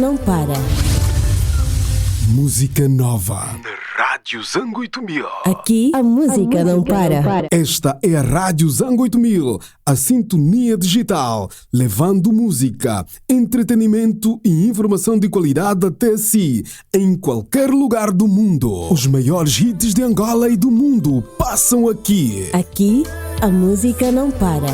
Não para. Música nova. Na Rádio Zango 8000. Aqui a música não para. Esta é a Rádio Zango 8000, a sintonia digital, levando música, entretenimento e informação de qualidade até si, em qualquer lugar do mundo. Os maiores hits de Angola e do mundo passam aqui. Aqui a música não para.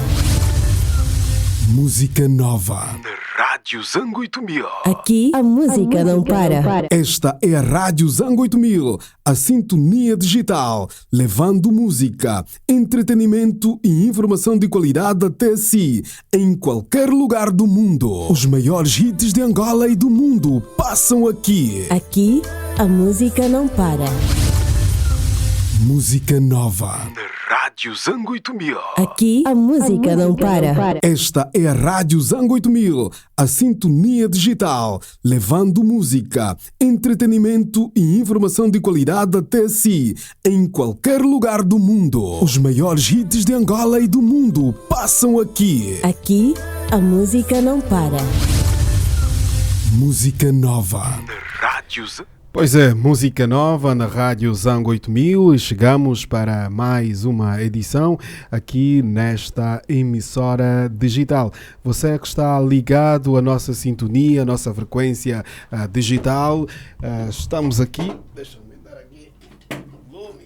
Música nova. Na Rádio Zango 8000. Aqui a música não para. Esta é a Rádio Zango 8000, a sintonia digital, levando música, entretenimento e informação de qualidade até si, em qualquer lugar do mundo. Os maiores hits de Angola e do mundo passam aqui. Aqui a música não para. Música nova. Na Rádio Zango 8000. Aqui a música não para. Esta é a Rádio Zango 8000, a sintonia digital, levando música, entretenimento e informação de qualidade até si, em qualquer lugar do mundo. Os maiores hits de Angola e do mundo passam aqui. Aqui a música não para. Música nova. Na Rádio Zango. Pois é, música nova na Rádio Zango 8000 e chegamos para mais uma edição aqui nesta emissora digital. Você que está ligado à nossa sintonia, à nossa frequência digital, estamos aqui. Deixa eu aumentar aqui o volume.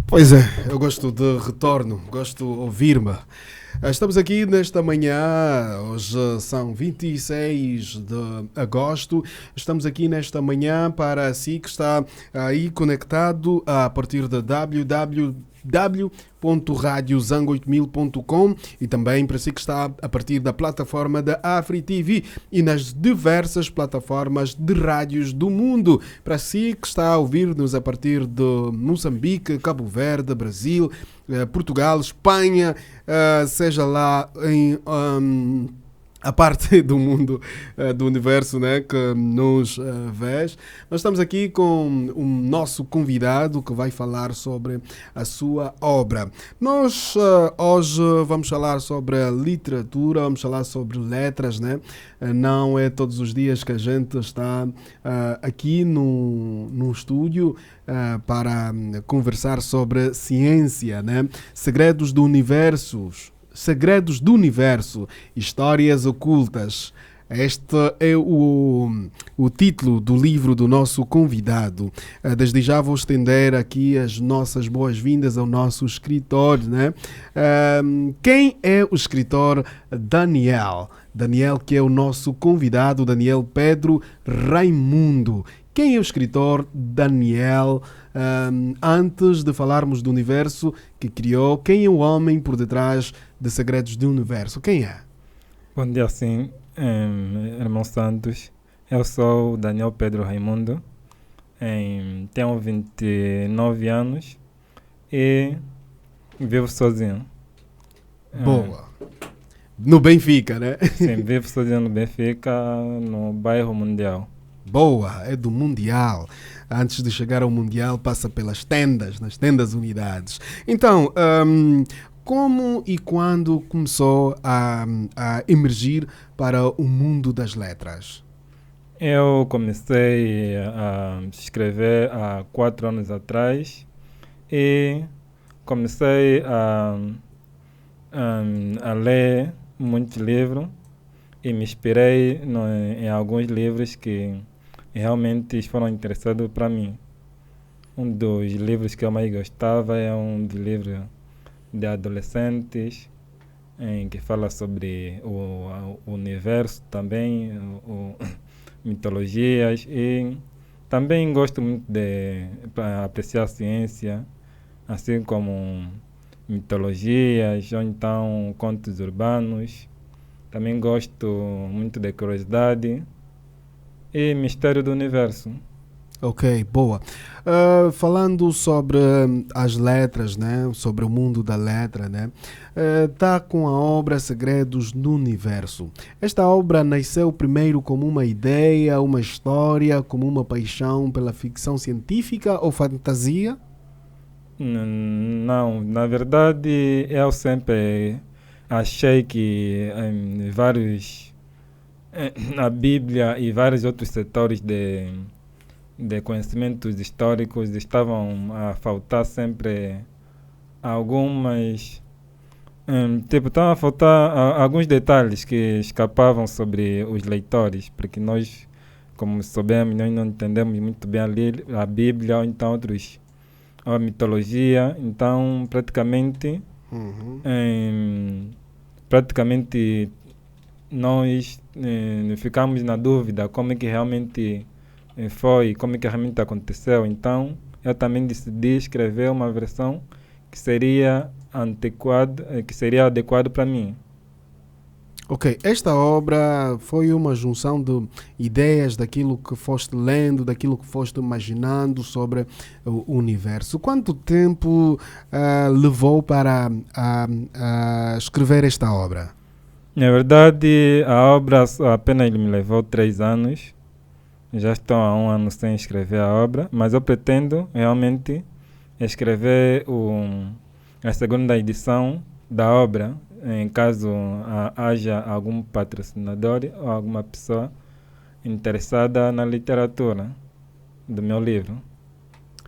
Pois é, eu gosto de retorno, gosto de ouvir-me. Estamos aqui nesta manhã, hoje são 26 de agosto, estamos aqui nesta manhã para si que está aí conectado a partir da www.radiozango8000.com e também para si que está a partir da plataforma da Afri TV e nas diversas plataformas de rádios do mundo. Para si que está a ouvir-nos a partir de Moçambique, Cabo Verde, Brasil, Portugal, Espanha, seja lá em a parte do mundo, do universo, né, que nos vês. Nós estamos aqui com o nosso convidado que vai falar sobre a sua obra. Nós hoje vamos falar sobre a literatura, vamos falar sobre letras, né? Não é todos os dias que a gente está aqui no estúdio para conversar sobre ciência, né? Segredos do universo, histórias ocultas. Este é o título do livro do nosso convidado. Desde já vou estender aqui as nossas boas-vindas ao nosso escritor, né? Quem é o escritor Daniel? Daniel, que é o nosso convidado, Daniel Pedro Raimundo. Quem é o escritor Daniel? Antes de falarmos do universo que criou, quem é o homem por detrás de Segredos do Universo? Quem é? Bom dia, sim, irmão Santos. Eu sou Daniel Pedro Raimundo, tenho 29 anos e vivo sozinho. Boa. No Benfica, né? Sim, vivo sozinho no Benfica, no bairro Mundial. Boa, é do Mundial. Antes de chegar ao Mundial, passa pelas tendas, nas tendas unidades. Então, como e quando começou a emergir para o mundo das letras? Eu comecei a escrever há 4 anos atrás e comecei a ler muitos livros e me inspirei em alguns livros que realmente foram interessantes para mim. Um dos livros que eu mais gostava é um dos livros de adolescentes, em que fala sobre o universo também, mitologias, e também gosto muito de apreciar a ciência, assim como mitologias ou então contos urbanos. Também gosto muito de curiosidade e mistério do universo. Ok, boa. Falando sobre as letras, né? Sobre o mundo da letra, né? Tá com a obra Segredos do Universo. Esta obra nasceu primeiro como uma ideia, uma história, como uma paixão pela ficção científica ou fantasia? Não, na verdade eu sempre achei que a Bíblia e vários outros setores de conhecimentos históricos estavam a faltar sempre algumas. Estavam a faltar alguns detalhes que escapavam sobre os leitores, porque nós, como soubemos, nós não entendemos muito bem a Bíblia ou então a mitologia, então praticamente nós ficamos na dúvida como é que realmente foi, como é que realmente aconteceu. Então eu também decidi escrever uma versão que seria adequado para mim. Ok, esta obra foi uma junção de ideias daquilo que foste lendo, daquilo que foste imaginando sobre o universo. Quanto tempo levou para escrever esta obra? Na verdade, a obra apenas me levou 3 anos. Já estou há 1 ano sem escrever a obra, mas eu pretendo realmente escrever a segunda edição da obra, em caso haja algum patrocinador ou alguma pessoa interessada na literatura do meu livro.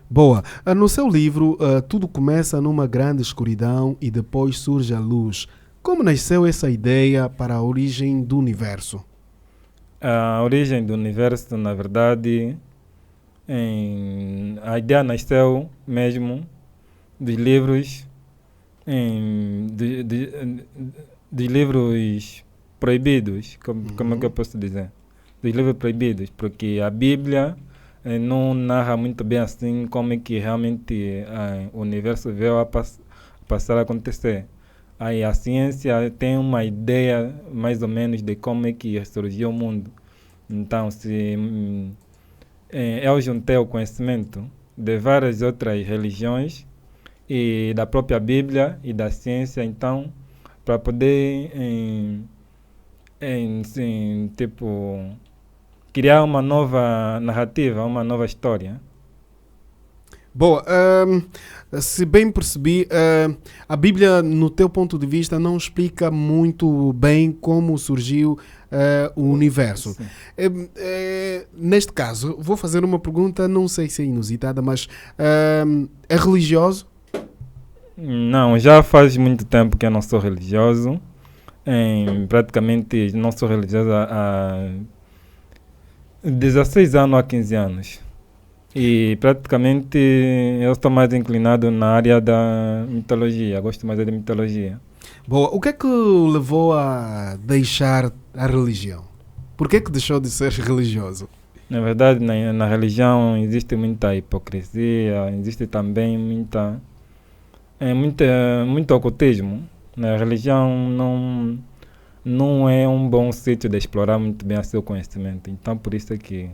Boa. No seu livro, tudo começa numa grande escuridão e depois surge a luz. Como nasceu essa ideia para a origem do universo? A origem do universo, na verdade, a ideia nasceu mesmo dos livros dos livros proibidos, como é que eu posso dizer? Dos livros proibidos, porque a Bíblia não narra muito bem assim como é que realmente o universo veio a passar a acontecer. Aí a ciência tem uma ideia mais ou menos de como é que surgiu o mundo. Então, se eu juntei o conhecimento de várias outras religiões e da própria Bíblia e da ciência, então, para poder criar uma nova narrativa, uma nova história. Boa. Se bem percebi, a Bíblia, no teu ponto de vista, não explica muito bem como surgiu o universo. Neste caso, vou fazer uma pergunta, não sei se é inusitada, mas é religioso? Não, já faz muito tempo que eu não sou religioso. Praticamente não sou religioso há 16 anos a 15 anos. E praticamente eu estou mais inclinado na área da mitologia, gosto mais da mitologia. Boa. O que é que o levou a deixar a religião? Por que deixou de ser religioso? Na verdade, na religião existe muita hipocrisia, existe também muito ocultismo. A religião não é um bom sítio de explorar muito bem o seu conhecimento. Então, por isso é que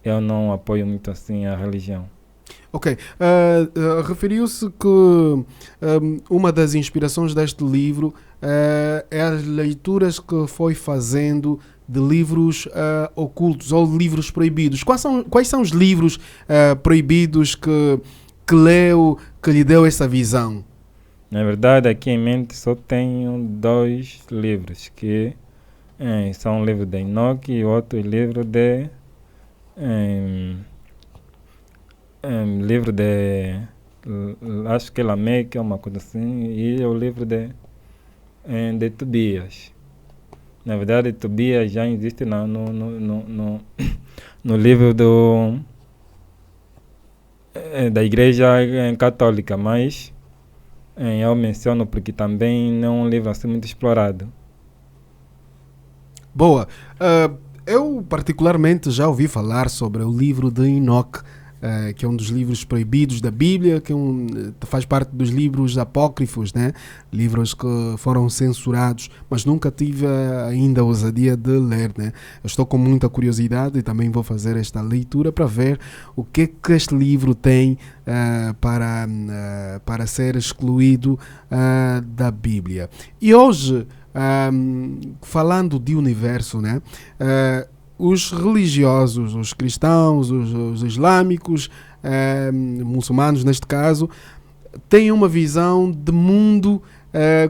eu não apoio muito assim a religião. Ok. Referiu-se que uma das inspirações deste livro é as leituras que foi fazendo de livros ocultos ou livros proibidos. Quais são os livros proibidos que leu, que lhe deu essa visão? Na verdade, aqui em mente só tenho 2 livros, que são o livro de Enoque e outro livro de acho que Lameque, uma coisa assim, e o livro de Tobias. Na verdade, Tobias já existe no livro da Igreja Católica, mas eu menciono porque também não é um livro assim muito explorado. Boa. Eu particularmente já ouvi falar sobre o livro de Enoque, que é um dos livros proibidos da Bíblia, que faz parte dos livros apócrifos, né? Livros que foram censurados, mas nunca tive ainda a ousadia de ler, né? Eu estou com muita curiosidade e também vou fazer esta leitura para ver o que é que este livro tem para ser excluído da Bíblia. E hoje, falando de universo, né? Os religiosos, os cristãos, os islâmicos, muçulmanos neste caso, têm uma visão de mundo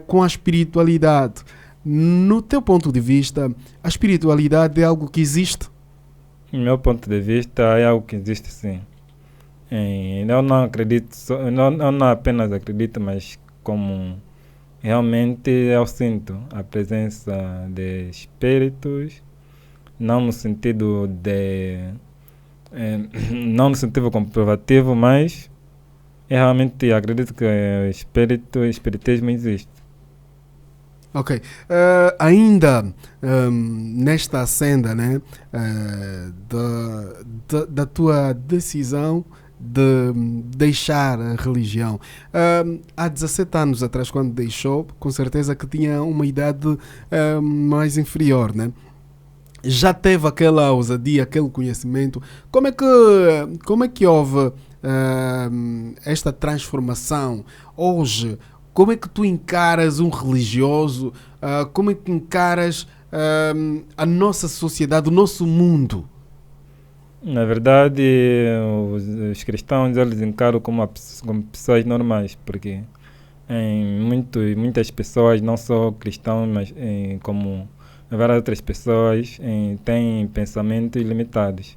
com a espiritualidade. No teu ponto de vista, a espiritualidade é algo que existe? No meu ponto de vista, é algo que existe sim. Eu não acredito, eu não apenas acredito, mas como realmente eu sinto a presença de espíritos, não no sentido de. Não no sentido comprovativo, mas eu realmente acredito que o espiritismo existe. Ok. Ainda nesta senda, né, da tua decisão de deixar a religião. Há 17 anos atrás, quando deixou, com certeza que tinha uma idade mais inferior, né? Já teve aquela ousadia, aquele conhecimento. Como é que houve esta transformação hoje? Como é que tu encaras um religioso? Como é que encaras a nossa sociedade, o nosso mundo? Na verdade, os cristãos eles encaram como pessoas normais, porque muitas pessoas, não só cristãos, mas como várias outras pessoas, têm pensamentos limitados.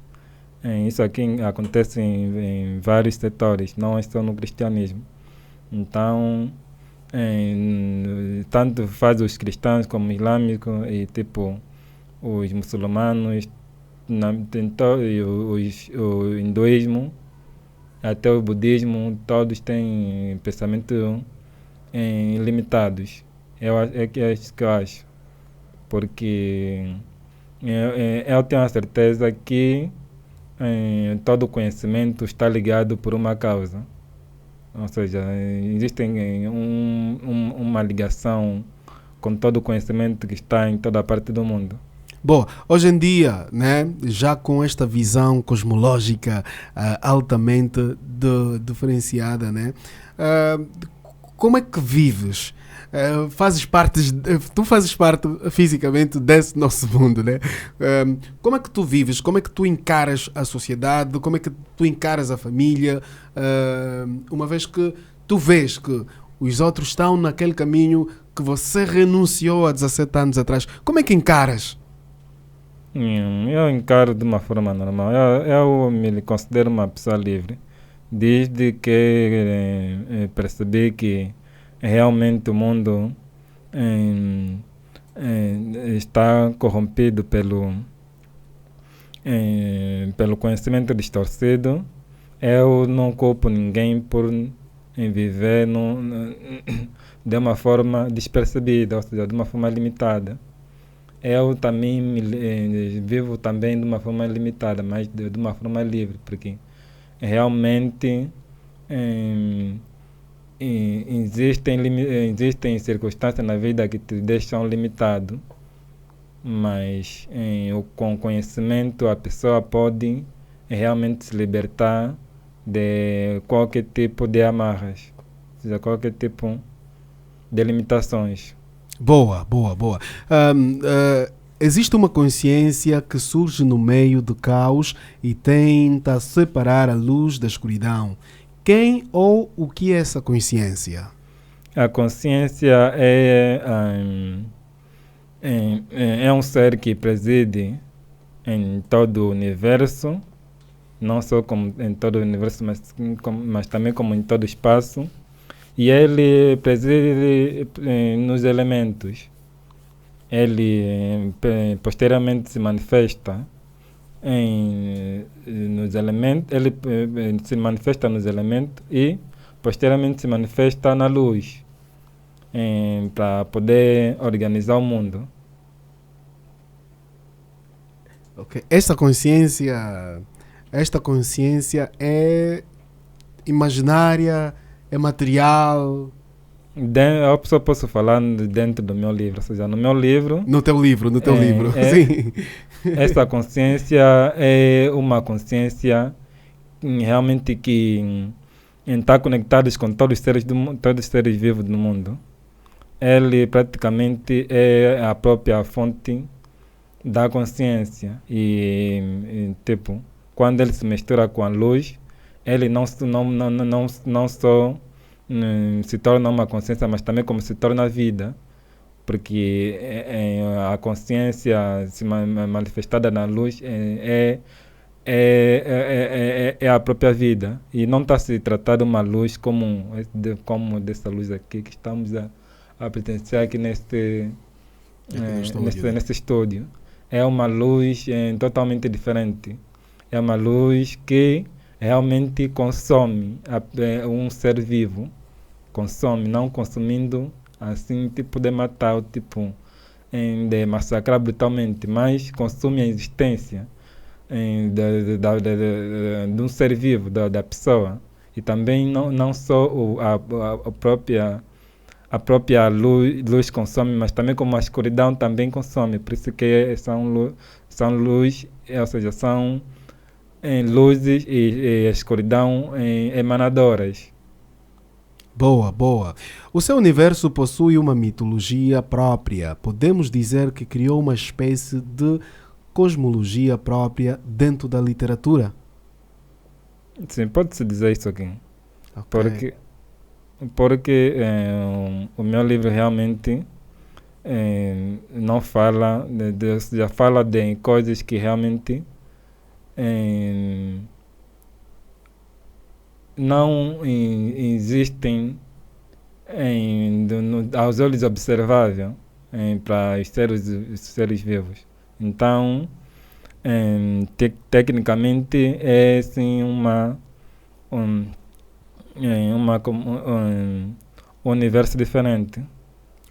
Isso aqui acontece em vários setores, não é só no cristianismo. Então, tanto faz os cristãos como islâmicos e tipo os muçulmanos, o hinduísmo, até o budismo, todos têm pensamentos limitados. É isso que eu acho. Porque eu tenho a certeza que todo conhecimento está ligado por uma causa. Ou seja, existe uma ligação com todo o conhecimento que está em toda a parte do mundo. Bom, hoje em dia, né, já com esta visão cosmológica altamente diferenciada, né, como é que vives? Tu fazes parte fisicamente desse nosso mundo, né? Como é que tu vives? Como é que tu encaras a sociedade? Como é que tu encaras a família? Uma vez que tu vês que os outros estão naquele caminho que você renunciou há 17 anos atrás, como é que encaras? Eu encaro de uma forma normal. Eu me considero uma pessoa livre, desde que percebi que realmente o mundo está corrompido pelo conhecimento distorcido. Eu não culpo ninguém por viver de uma forma despercebida, ou seja, de uma forma limitada. Eu também vivo também de uma forma limitada, mas de uma forma livre, porque realmente existem circunstâncias na vida que te deixam limitado, mas com conhecimento a pessoa pode realmente se libertar de qualquer tipo de amarras, ou seja, qualquer tipo de limitações. Boa. Existe uma consciência que surge no meio do caos e tenta separar a luz da escuridão. Quem ou o que é essa consciência? A consciência é um ser que preside em todo o universo, não só como em todo o universo, mas também como em todo o espaço. E ele preside nos elementos. Ele posteriormente se manifesta nos elementos. Ele se manifesta nos elementos e posteriormente se manifesta na luz, para poder organizar o mundo. Okay. Esta consciência é imaginária, é material? Eu só posso falar dentro do meu livro, ou seja, no meu livro. No teu livro. Sim. Essa consciência é uma consciência realmente que está conectada com todos os seres vivos do mundo. Ele praticamente é a própria fonte da consciência e tipo, quando ele se mistura com a luz, ele não só se torna uma consciência, mas também como se torna a vida, porque a consciência se manifestada na luz é a própria vida, e não está se tratando uma luz como dessa luz aqui que estamos a presenciar aqui neste estúdio. É uma luz totalmente diferente. É uma luz que realmente consome um ser vivo. Consome, não consumindo assim, tipo de matar, tipo de massacrar brutalmente, mas consome a existência de um ser vivo, da pessoa. E também não só a própria luz consome, mas também como a escuridão também consome. Por isso que são luz, ou seja, são luzes e a escuridão emanadoras. Boa, boa. O seu universo possui uma mitologia própria. Podemos dizer que criou uma espécie de cosmologia própria dentro da literatura? Sim, pode-se dizer isso aqui. Okay. Porque o meu livro realmente não fala, já fala de coisas que realmente não existem aos olhos observáveis para os seres vivos. Então, tecnicamente, é sim um universo diferente.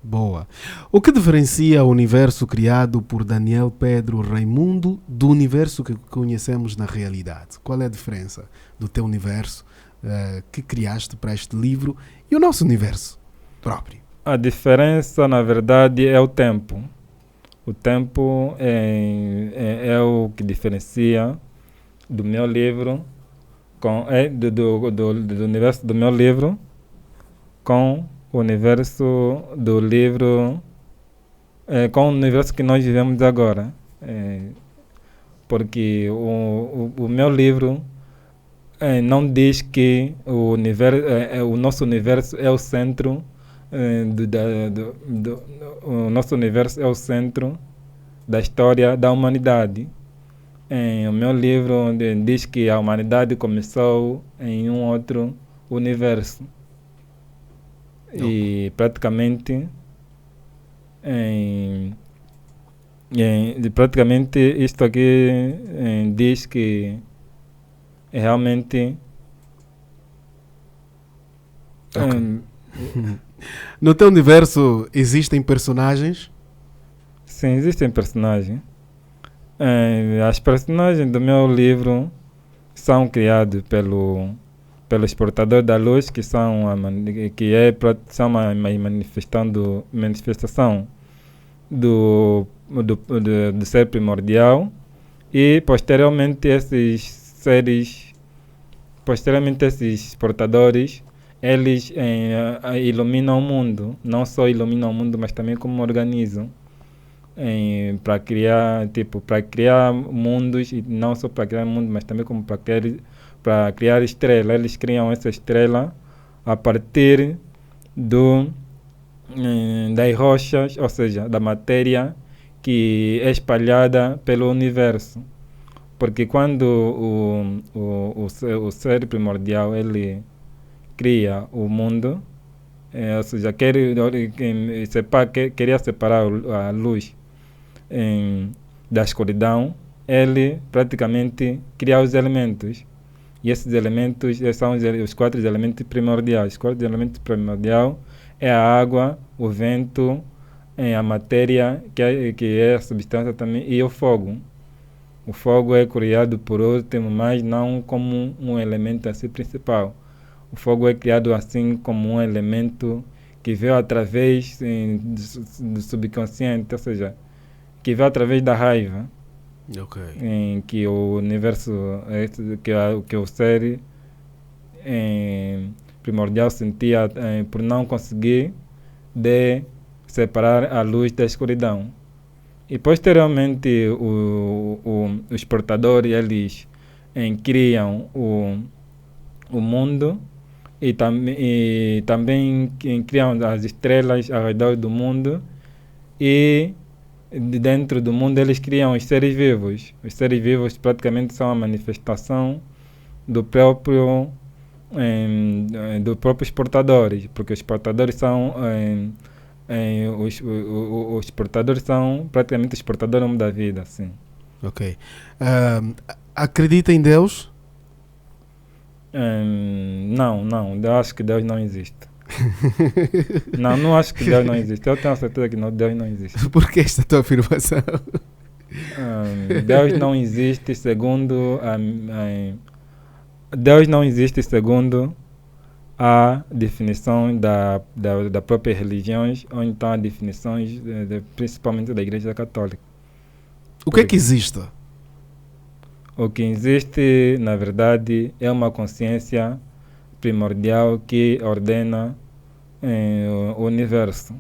Boa. O que diferencia o universo criado por Daniel Pedro Raimundo do universo que conhecemos na realidade? Qual é a diferença do teu universo que criaste para este livro e o nosso universo próprio? A diferença, na verdade, é o tempo. O tempo é o que diferencia do meu livro, do universo do meu livro com o universo do livro, com o universo que nós vivemos agora. Porque o meu livro não diz que o nosso universo é o centro, o nosso universo é o centro da história da humanidade. O meu livro diz que a humanidade começou em um outro universo. E praticamente isto aqui diz que realmente no teu universo existem personagens? Sim, existem personagens. As personagens do meu livro são criados pelo exportador da luz, que são uma manifestação do ser primordial, e posteriormente esses portadores, eles iluminam o mundo. Não só iluminam o mundo, mas também como organizam para criar mundos, e não só para criar mundos, mas também como para criar estrelas. Eles criam essa estrela a partir das rochas, ou seja, da matéria que é espalhada pelo universo. Porque quando o ser primordial ele cria o mundo, ou seja, queria separar a luz da escuridão, ele praticamente cria os elementos. E esses elementos são os 4 elementos primordiais. Os 4 elementos primordiais é a água, o vento, a matéria, que é a substância também, e o fogo. O fogo é criado por último, mas não como um elemento assim principal. O fogo é criado assim como um elemento que veio através do subconsciente, ou seja, que veio através da raiva. Okay. Em que o universo, que o ser primordial sentia por não conseguir de separar a luz da escuridão. E posteriormente os portadores eles criam o mundo, e também criam as estrelas ao redor do mundo, e dentro do mundo eles criam os seres vivos. Os seres vivos praticamente são a manifestação do próprio dos próprios portadores, porque os portadores são os portadores são praticamente os portadores da vida, assim. Ok. Acredita em Deus? Não, eu acho que Deus não existe. Não acho que Deus não existe. Eu tenho certeza que Deus não existe. Por que esta tua afirmação? Deus não existe segundo Deus não existe segundo a definição da própria religiões, ou então a definições principalmente da Igreja Católica. O que é que existe? O que existe, na verdade, é uma consciência primordial que ordena o universo.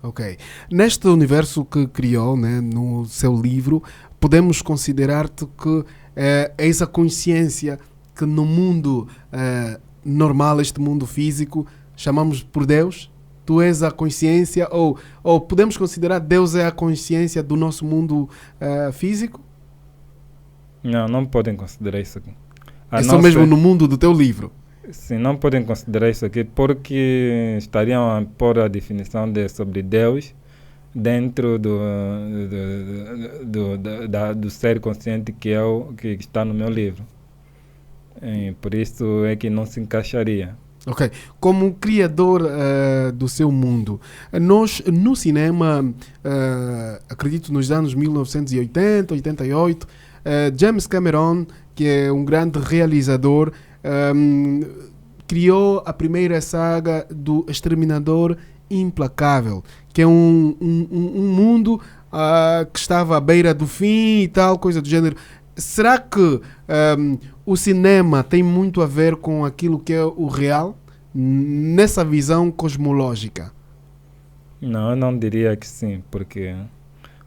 Ok. Neste universo que criou, né, no seu livro, podemos considerar-te que és a consciência que no mundo normal, este mundo físico, chamamos por Deus? Tu és a consciência, ou podemos considerar Deus é a consciência do nosso mundo físico? Não podem considerar isso aqui. É só mesmo no mundo do teu livro? Sim, não podem considerar isso aqui porque estariam a pôr a definição sobre Deus dentro do ser consciente que está no meu livro. Por isso é que não se encaixaria. Ok. Como criador do seu mundo, nós no cinema, acredito nos anos 1980, 88, James Cameron, que é um grande realizador, criou a primeira saga do Exterminador Implacável, que é um mundo que estava à beira do fim e tal, coisa do gênero. Será que o cinema tem muito a ver com aquilo que é o real, nessa visão cosmológica? Não, eu não diria que sim, porque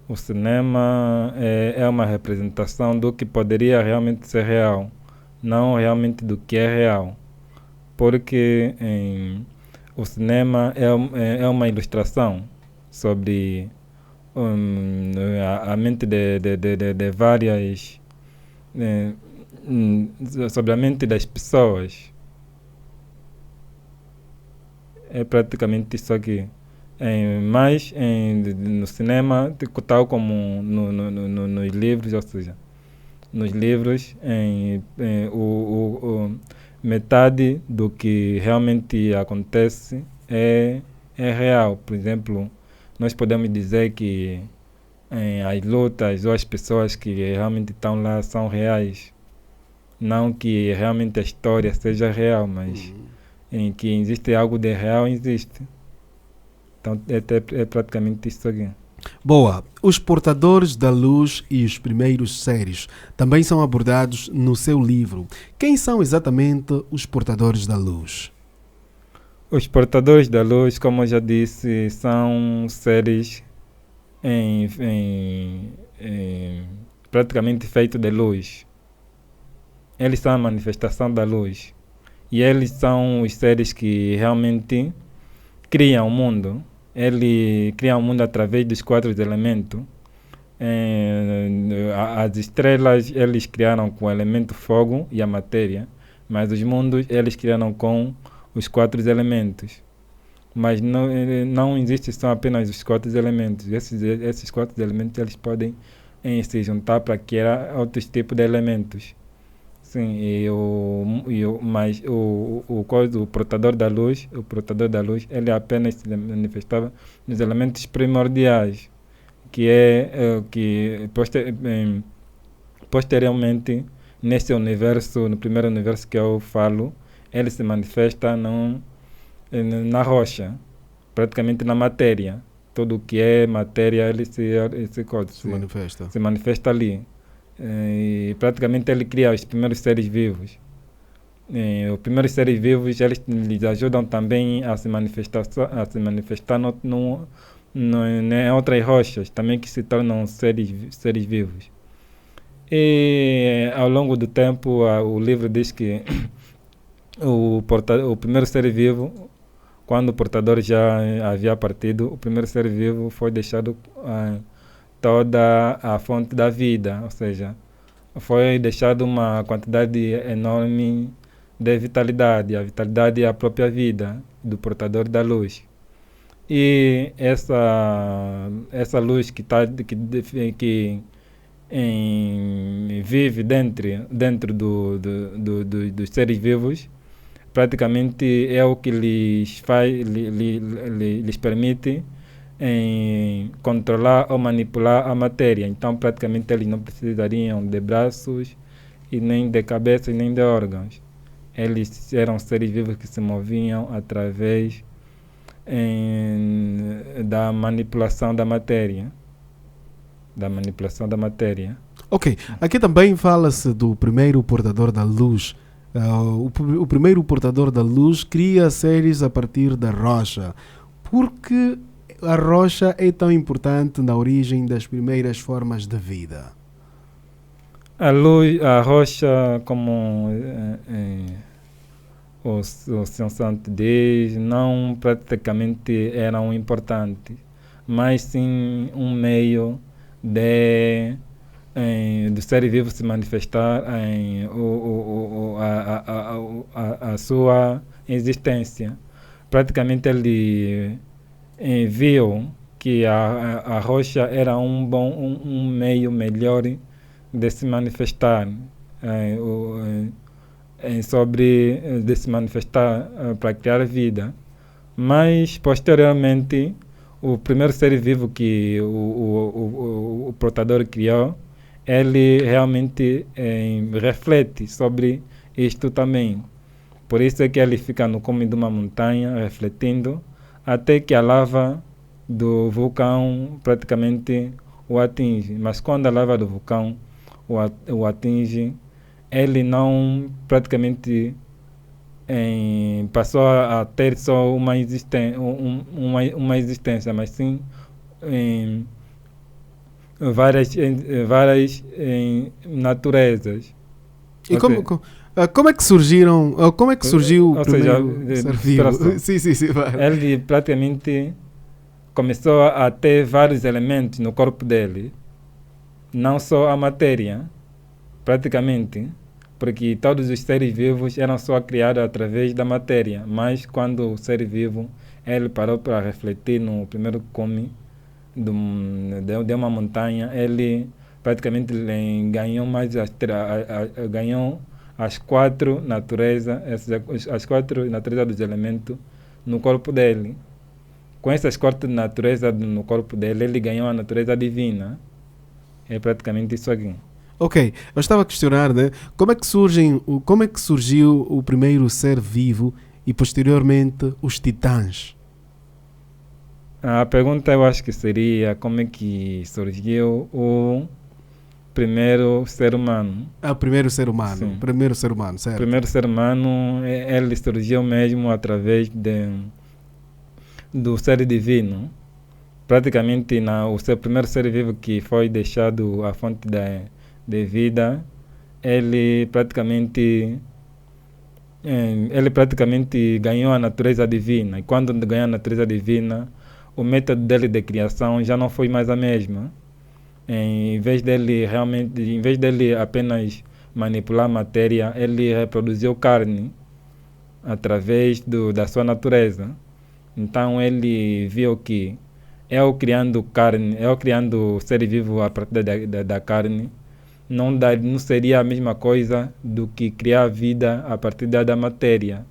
o cinema é uma representação do que poderia realmente ser real, não realmente do que é real. Porque o cinema é uma ilustração sobre a mente de várias... sobre a mente das pessoas. É praticamente isso aqui. Mas no cinema, tal como nos livros, ou seja, nos livros, metade do que realmente acontece é real. Por exemplo, nós podemos dizer que as lutas ou as pessoas que realmente estão lá são reais. Não que realmente a história seja real, mas em que existe algo de real, existe. Então é praticamente isso aqui. Boa. Os portadores da luz e os primeiros seres também são abordados no seu livro. Quem são exatamente os portadores da luz? Os portadores da luz, como eu já disse, são seres praticamente feitos de luz. Eles são a manifestação da luz. E eles são os seres que realmente criam o mundo. Ele cria o mundo através dos 4 elementos. As estrelas eles criaram com o elemento fogo e a matéria, mas os mundos eles criaram com os 4 elementos. Mas não existe só apenas os 4 elementos. Esses 4 elementos eles podem se juntar para criar outros tipos de elementos. Sim, mas o portador da luz, ele apenas se manifestava nos elementos primordiais, que posteriormente, nesse universo, no primeiro universo que eu falo, ele se manifesta na rocha, praticamente na matéria. Tudo que é matéria, ele se manifesta ali. E praticamente ele cria os primeiros seres vivos. Os primeiros seres vivos eles ajudam também a se manifestar em outras rochas, também que se tornam seres vivos. E ao longo do tempo o livro diz que o primeiro ser vivo, quando o portador já havia partido, o primeiro ser vivo foi deixado toda a fonte da vida, ou seja, foi deixado uma quantidade enorme de vitalidade. A vitalidade é a própria vida do portador da luz. E essa luz que vive dentro dos seres vivos, praticamente é o que lhes permite controlar ou manipular a matéria. Então, praticamente, eles não precisariam de braços, e nem de cabeça, e nem de órgãos. Eles eram seres vivos que se moviam através da manipulação da matéria. Ok, aqui também fala-se do primeiro portador da luz. O primeiro portador da luz cria seres a partir da rocha. Por que a rocha é tão importante na origem das primeiras formas de vida? A rocha, como o Sr. Santo diz, não praticamente era um importante, mas sim um meio do ser vivo se manifestar a sua existência. Praticamente ele viu que a rocha era um meio melhor de se manifestar, de se manifestar para criar vida. Mas posteriormente, o primeiro ser vivo que o portador criou, ele realmente reflete sobre isto também. Por isso é que ele fica no cume de uma montanha refletindo, até que a lava do vulcão praticamente o atinge. Mas quando a lava do vulcão o atinge, ele não praticamente passou a ter só uma existência, mas sim várias naturezas. E como é que surgiram? Como é que surgiu o primeiro ser vivo? Sim, vai. Ele praticamente começou a ter vários elementos no corpo dele, não só a matéria, praticamente, porque todos os seres vivos eram só criados através da matéria, mas quando o ser vivo ele parou para refletir no primeiro cume de uma montanha, ele praticamente ganhou ganhou as quatro naturezas dos elementos no corpo dele. Com essas quatro naturezas no corpo dele, ele ganhou a natureza divina. É praticamente isso aqui. Ok, eu estava a questionar, né? Como é que surgiu o primeiro ser vivo e posteriormente os titãs? A pergunta eu acho que seria como é que surgiu o primeiro ser humano. O primeiro ser humano. Sim. Primeiro ser humano, certo? O primeiro ser humano, ele surgiu mesmo através do ser divino. Praticamente o seu primeiro ser vivo que foi deixado a fonte de vida, ele praticamente ganhou a natureza divina. E quando ganhou a natureza divina, o método dele de criação já não foi mais a mesma. Em vez dele apenas manipular a matéria, ele reproduziu carne através da sua natureza. Então ele viu que criando ser vivo a partir da carne, não seria a mesma coisa do que criar vida a partir da matéria,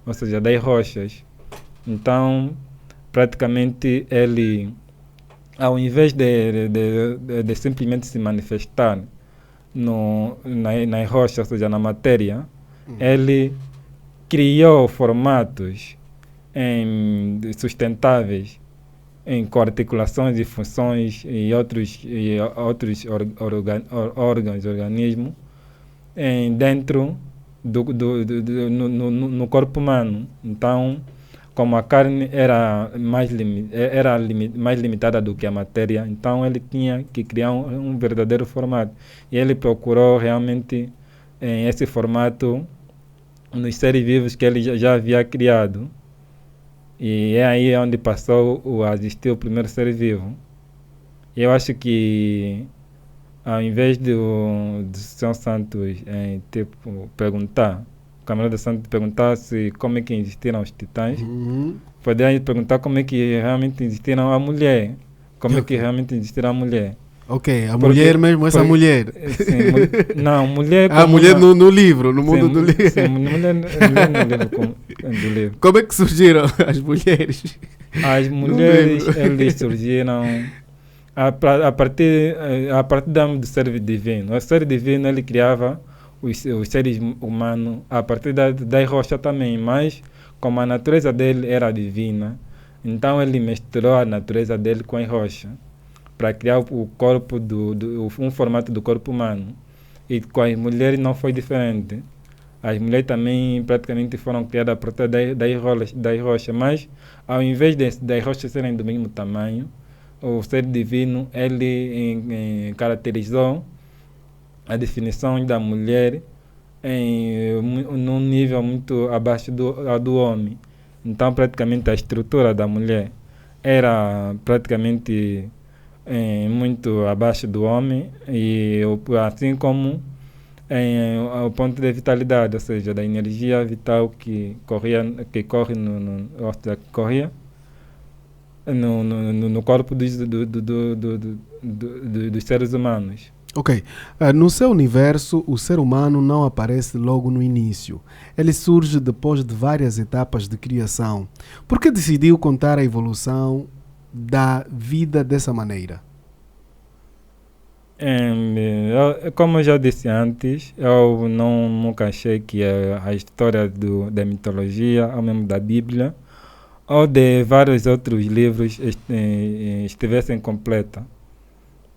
ou seja, das rochas. Então, praticamente ele, ao invés de simplesmente se manifestar nas rochas, ou seja, na matéria, ele criou formatos sustentáveis com articulações e funções e outros órgãos, organismos dentro no corpo humano. Então, como a carne era mais limitada do que a matéria, então ele tinha que criar um verdadeiro formato. E ele procurou realmente esse formato nos seres vivos que ele já havia criado. E é aí onde passou a existir o primeiro ser vivo. E eu acho que, ao invés do São Santos tipo, perguntar, o camarada Santos perguntar como é que existiram os titãs, poderia perguntar como é que realmente existiram a mulher. Como é que realmente existiram a mulher. Ok, mulher mesmo, essa mulher. Sim, não, mulher. A mulher no livro, no mundo do livro. Sim, mulher no livro do livro. Como é que surgiram as mulheres? As mulheres, eles surgiram a partir do ser divino. O ser divino, ele criava os seres humanos a partir da rocha também, mas como a natureza dele era divina, então ele misturou a natureza dele com a rocha para criar o corpo, um formato do corpo humano. E com as mulheres não foi diferente. As mulheres também praticamente foram criadas a partir das rochas, mas ao invés das rochas serem do mesmo tamanho, o ser divino, ele caracterizou a definição da mulher num nível muito abaixo do homem. Então, praticamente, a estrutura da mulher era praticamente muito abaixo do homem, e assim como o ponto de vitalidade, ou seja, da energia vital que corria no corpo dos seres humanos. Ok. No seu universo, o ser humano não aparece logo no início. Ele surge depois de várias etapas de criação. Por que decidiu contar a evolução da vida dessa maneira? Como eu já disse antes, eu nunca achei que a história da mitologia, ou mesmo da Bíblia, ou de vários outros livros estivessem completa.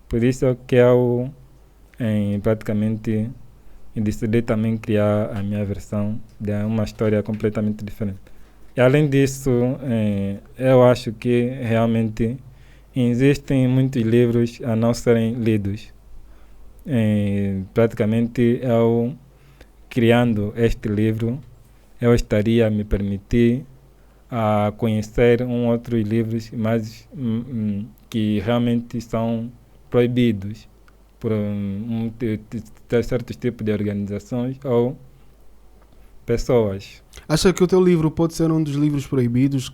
Por isso que eu praticamente decidi também criar a minha versão de uma história completamente diferente. E além disso, eu acho que realmente existem muitos livros a não serem lidos. Praticamente eu criando este livro, eu estaria a me permitir a conhecer outros livros mais que realmente são proibidos por certos tipos de organizações ou pessoas. Acha que o teu livro pode ser um dos livros proibidos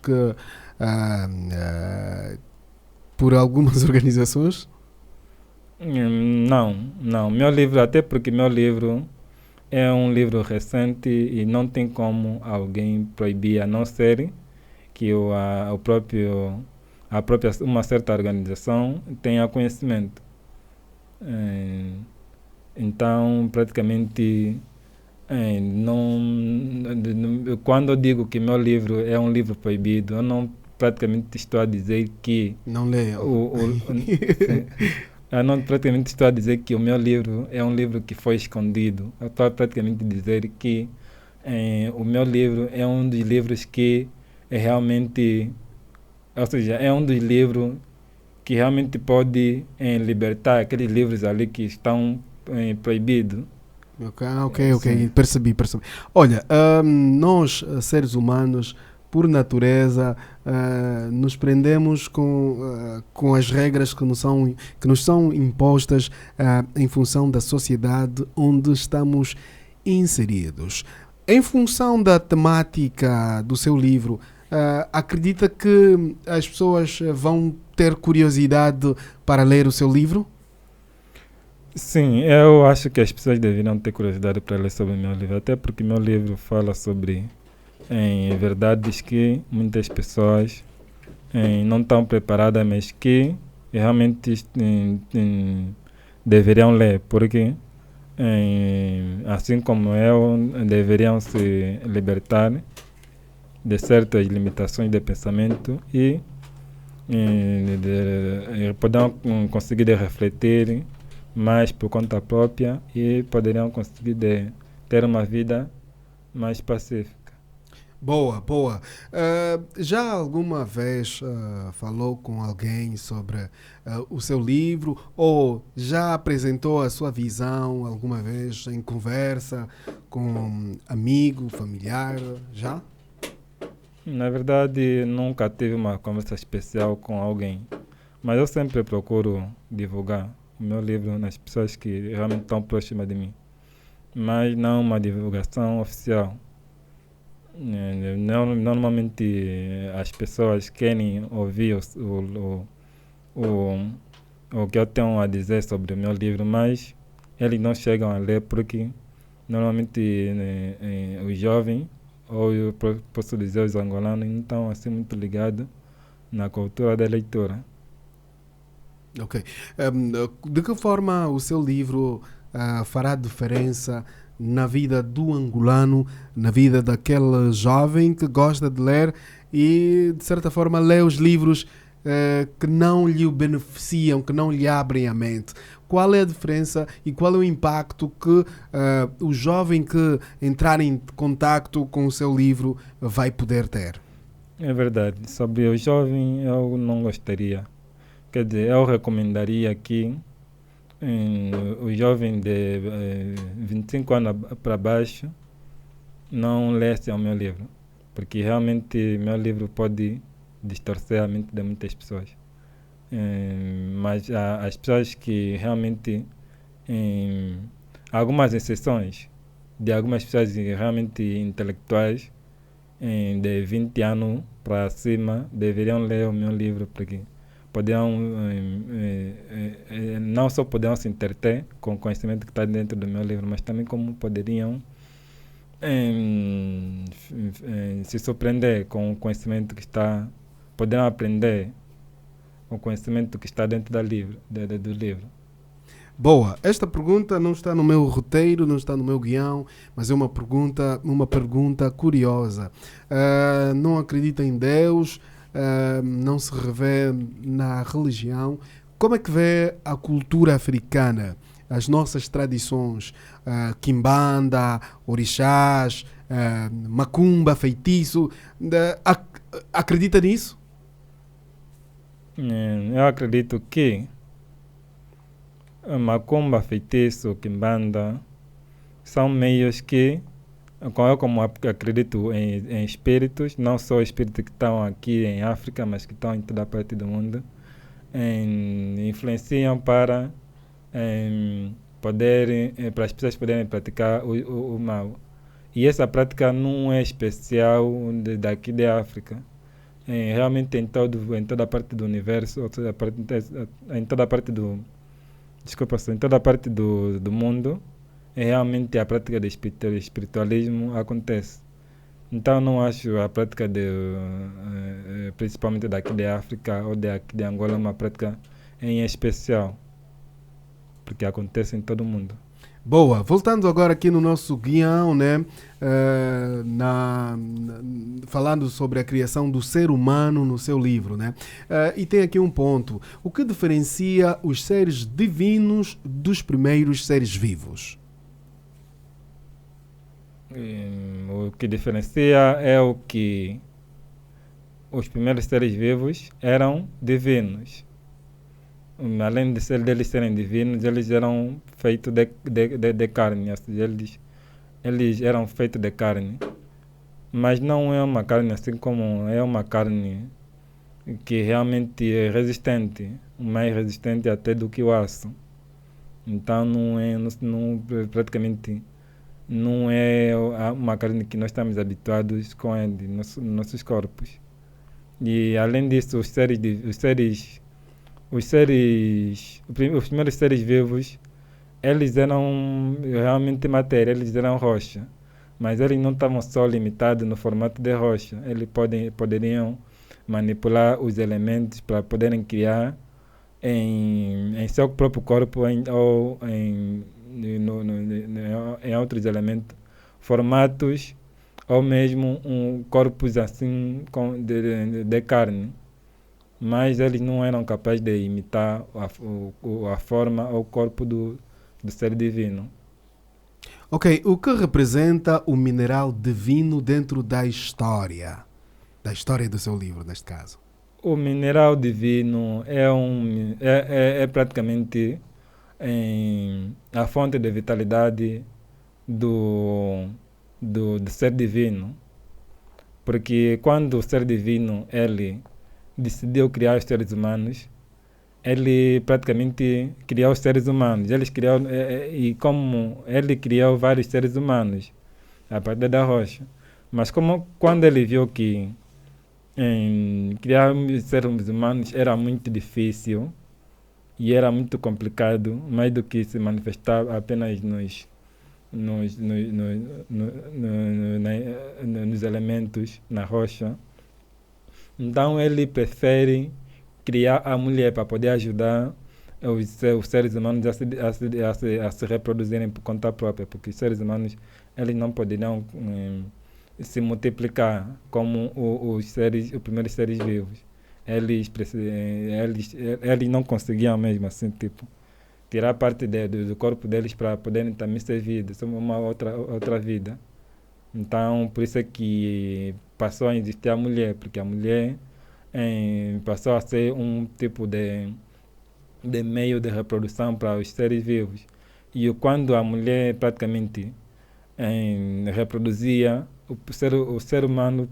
por algumas organizações? Não. Meu livro, até porque meu livro é um livro recente e não tem como alguém proibir, a não ser que uma certa organização tenha conhecimento. Então, praticamente, quando eu digo que meu livro é um livro proibido, eu não praticamente estou a dizer que... Não leia. Eu não praticamente estou a dizer que o meu livro é um livro que foi escondido. Eu estou a praticamente dizer que o meu livro é um dos livros que realmente... Ou seja, é um dos livros que realmente pode libertar aqueles livros ali que estão proibidos. Ok. Percebi. Olha, nós, seres humanos, por natureza, nos prendemos com as regras que nos são impostas em função da sociedade onde estamos inseridos. Em função da temática do seu livro, acredita que as pessoas vão ter curiosidade para ler o seu livro? Sim, eu acho que as pessoas deveriam ter curiosidade para ler sobre o meu livro, até porque meu livro fala sobre verdades que muitas pessoas não estão preparadas, mas que realmente deveriam ler, porque assim como eu, deveriam se libertar de certas limitações de pensamento e poderão conseguir refletir mais por conta própria e poderiam conseguir ter uma vida mais pacífica. Boa, boa. Já alguma vez falou com alguém sobre o seu livro ou já apresentou a sua visão alguma vez em conversa com amigo, familiar? Já? Na verdade, nunca tive uma conversa especial com alguém, mas eu sempre procuro divulgar o meu livro nas pessoas que realmente estão próximas de mim, mas não uma divulgação oficial. Normalmente as pessoas querem ouvir o, o que eu tenho a dizer sobre o meu livro, mas eles não chegam a ler porque normalmente os jovens, ou eu posso dizer os angolanos, não estão assim muito ligados na cultura da leitura. Ok. De que forma o seu livro fará diferença na vida do angolano, na vida daquele jovem que gosta de ler e, de certa forma, lê os livros que não lhe beneficiam, que não lhe abrem a mente? Qual é a diferença e qual é o impacto que o jovem que entrar em contacto com o seu livro vai poder ter? É verdade. Sobre o jovem, eu não gostaria. Quer dizer, eu recomendaria que o jovem de 25 anos para baixo não lesse o meu livro, porque realmente meu livro pode distorcer a mente de muitas pessoas. Mas as pessoas que realmente, algumas exceções de algumas pessoas realmente intelectuais de 20 anos para cima deveriam ler o meu livro, porque poderiam, não só poderiam se entreter com o conhecimento que está dentro do meu livro, mas também como poderiam se surpreender com o conhecimento que está, poderiam aprender o conhecimento que está dentro do livro. Boa, esta pergunta não está no meu roteiro, não está no meu guião, mas é uma pergunta curiosa. Não acredita em Deus, não se revê na religião. Como é que vê a cultura africana, as nossas tradições, quimbanda, orixás, macumba, feitiço? Acredita nisso? Eu acredito que macumba, feitiço, quimbanda são meios que, como acredito em espíritos, não só espíritos que estão aqui em África, mas que estão em toda a parte do mundo, influenciam para para as pessoas poderem praticar o mal. E essa prática não é especial daqui da África. Realmente em toda a parte do universo, ou seja, em toda a parte do em toda a parte do mundo, realmente a prática do espiritualismo acontece. Então não acho a prática principalmente daqui da África ou daqui de Angola uma prática em especial, porque acontece em todo o mundo. Boa, voltando agora aqui no nosso guião, né? Falando sobre a criação do ser humano no seu livro, né? E tem aqui um ponto: o que diferencia os seres divinos dos primeiros seres vivos? O que diferencia é o que os primeiros seres vivos eram divinos. Além deles serem divinos, eles eram feitos de carne, ou seja, eles eram feitos de carne, mas não é uma carne assim como é uma carne que realmente é resistente, mais resistente até do que o aço. Então praticamente não é uma carne que nós estamos habituados com ele, nos nossos corpos. E além disso, os primeiros seres vivos, eles eram realmente matéria, eles eram rocha, mas eles não estavam só limitados no formato de rocha, eles poderiam manipular os elementos para poderem criar em seu próprio corpo ou em outros elementos, formatos ou mesmo corpos assim de carne. Mas eles não eram capazes de imitar a forma ou o corpo do ser divino. Ok, o que representa o mineral divino dentro da história? Da história do seu livro, neste caso. O mineral divino é praticamente a fonte de vitalidade do ser divino. Porque quando o ser divino ele decidiu criar os seres humanos, ele praticamente criou os seres humanos. E como ele criou vários seres humanos a partir da rocha. Mas quando ele viu que criar os seres humanos era muito difícil e era muito complicado, mais do que se manifestar apenas nos elementos, na rocha. Então ele prefere criar a mulher para poder ajudar os seres humanos a se reproduzirem por conta própria, porque os seres humanos eles não poderiam se multiplicar como os primeiros seres vivos. Eles não conseguiam mesmo assim, tipo, tirar parte do corpo deles para poderem também ser vida, ser uma outra vida. Então, por isso é que passou a existir a mulher, porque a mulher passou a ser um tipo de meio de reprodução para os seres vivos. E quando a mulher praticamente reproduzia o ser humano,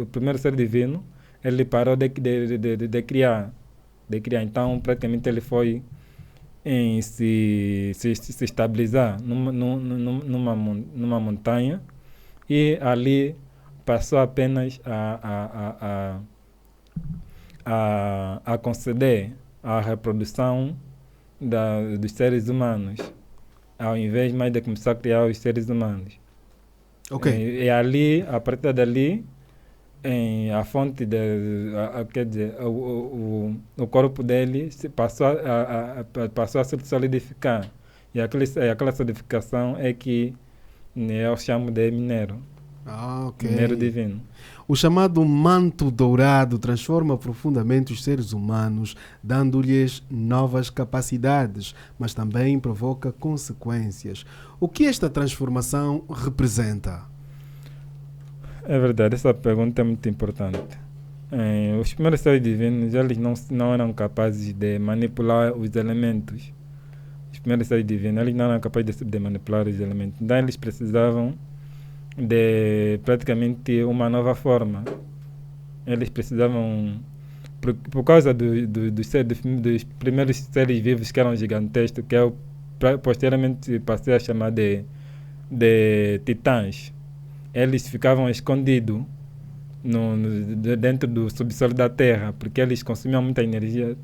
o primeiro ser divino, ele parou de criar. Então, praticamente ele foi se estabilizar numa montanha, e ali passou apenas a conceder a reprodução dos seres humanos, ao invés mais de começar a criar os seres humanos. Ok. E ali, a partir dali, a fonte quer dizer, o corpo dele passou a se solidificar. E aquela solidificação é que eu chamo de minério. Ok. Minério divino. O chamado manto dourado transforma profundamente os seres humanos, dando-lhes novas capacidades, mas também provoca consequências. O que esta transformação representa? É verdade, essa pergunta é muito importante. Os primeiros seres divinos eles não eram capazes de manipular os elementos. Os primeiros seres divinos eles não eram capazes de manipular os elementos. Então eles precisavam de praticamente uma nova forma. Eles precisavam, por causa dos primeiros seres vivos que eram gigantescos, que eu posteriormente passei a chamar de titãs. Eles ficavam escondidos dentro do subsolo da Terra, porque eles consumiam muita energia.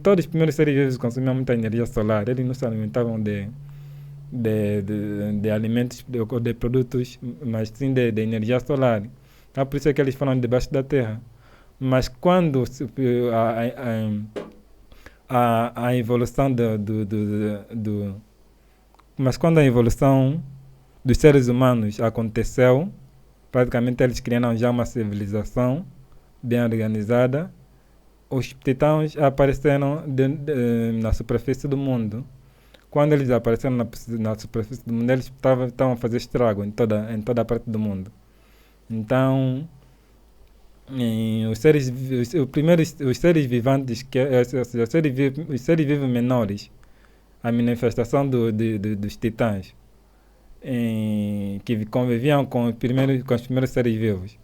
Todos os primeiros seres vivos consumiam muita energia solar. Eles não se alimentavam de alimentos, de produtos, mas sim de energia solar. Então, por isso é que eles foram debaixo da Terra. Mas quando a evolução mas quando a evolução dos seres humanos aconteceu, praticamente eles criaram já uma civilização bem organizada. Os titãs apareceram na superfície do mundo. Quando eles apareceram na superfície do mundo, eles estavam a fazer estrago em toda a parte do mundo. Então, os seres vivantes, os seres vivos menores, a manifestação dos titãs, que conviviam com os primeiros seres vivos.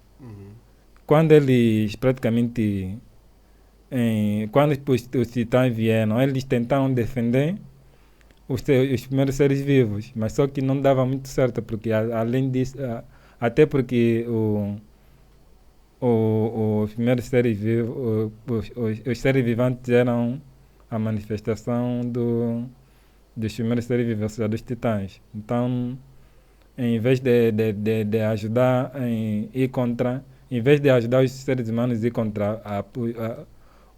Quando eles praticamente, quando os titãs vieram, eles tentaram defender os primeiros seres vivos, mas só que não dava muito certo, porque além disso, até porque os primeiros seres vivos, os seres vivantes eram a manifestação dos primeiros seres vivos, ou seja, dos titãs. Então, em vez de ajudar em vez de ajudar os seres humanos a ir contra